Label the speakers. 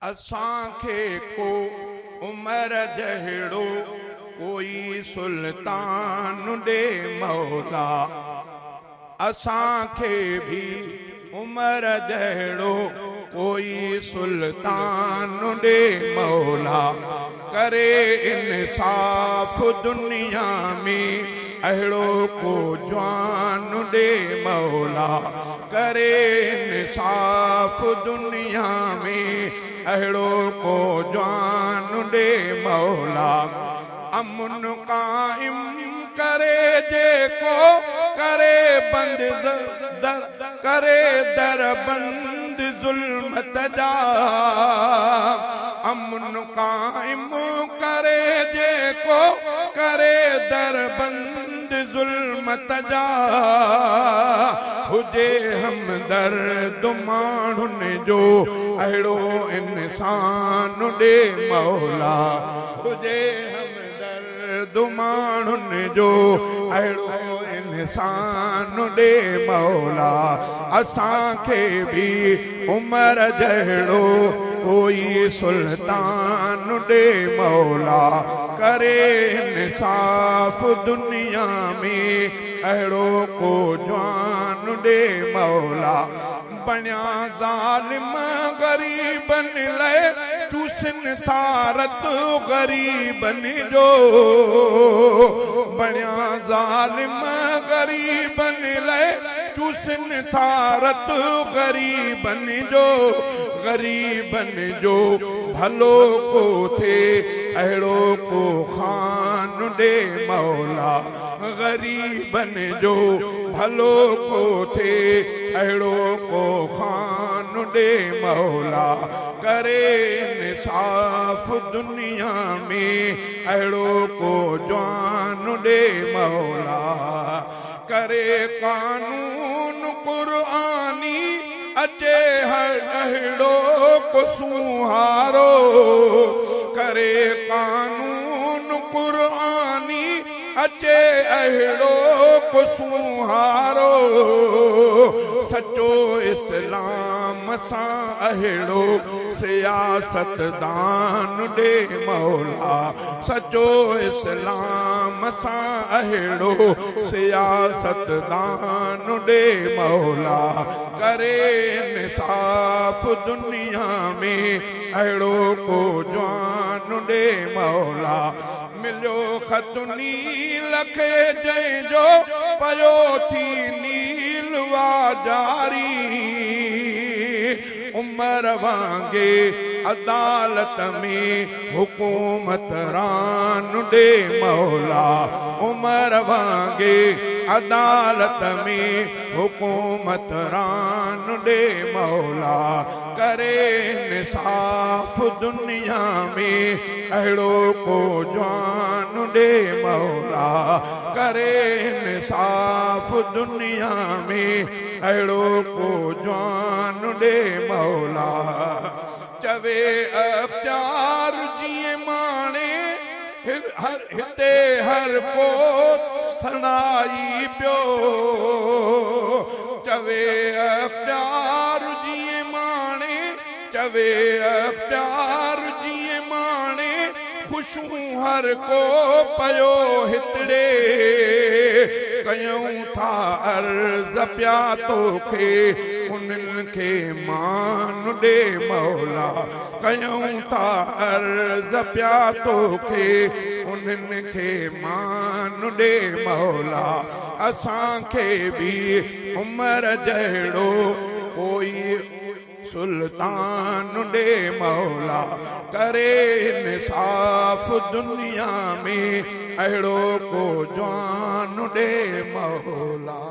Speaker 1: असांखे को उमर जहिड़ो कोई सुल्तान दे मौला। असांखे भी उमर जहिड़ो कोई सुल्तान दे मौला। करे इंसाफ दुनिया में अहिड़ो को जवान दे मौला। करे इंसाफ दुनिया में अहिड़ो को जवान दे मौला। अमन कायम करे जेको करे बंद करे दर बंद जुल्मत जा। अमन कायम करे जेको करे दर बंद जुल्मत जा। हुजे हमदर्द माण्हुनि जो अहिड़ो इंसान दे मौला। हुजे हमदर्द माण्हुनि जो अहिड़ो इंसान दे मौला। असांखे भी उमर जहिड़ो कोई सुल्तान दे मौला। करे इंसाफ दुनिया में अहिड़ो को जवान दे मौला। बणिया ज़ालिम ग़रीबनि लाइ चूसनि था रत ग़रीबनि जो। बणिया ज़ालिम ग़रीबनि लाइ चूसनि था रत ग़रीबनि जो। ग़रीबनि जो भलो को थे अहिड़ो को ख़ान दे मौला। ग़रीबनि जो भलो को थे अहिड़ो को ख़ान दे मौला। करे इंसाफ दुनिया में अहिड़ो को जवान दे मौला। करे कानून क़ुरआनी अचे हर अहिड़ो को सुहारो। करे कानून क़ुरआनी अचे अहिड़ो को सुहारो। सचो इस्लाम सां अहिड़ो सियासतदान दे मौला। सचो इस्लाम सां अहिड़ो सियासतदान दे मौला। करे इंसाफ दुनिया में अहिड़ो को जवान दे मौला। मिलियो ख़त नील खे जंहिंजो पयो थी नीलवा जारी। उमर वांगे अदालत में हुकूमत रान दे मौला। उमर वांगे अदालत में हुकूमत रान दे मौला। करे इंसाफ दुनिया में अहिड़ो को जवान दे मौला। करे इंसाफ दुनिया में अहिड़ो को जवान दे मौला। चवे अख्तियार जीअं माणे हिते हर को सनाई पियो। चवे अख्तियार जीअं माणे चवे अख्तियार जीअं माणे ख़ुशूं हर को पयो हितड़े। कयूं था अर्ज़ पिया तोखे उन्हनि खे मान दे मौला। कयूं था अर्ज़ पिया तोखे उन्हनि खे मान दे मौला। असांखे भी उमर जहिड़ो कोई सुल्तान दे मौला। करे इंसाफ दुनिया में अहिड़ो को जवान दे मौला।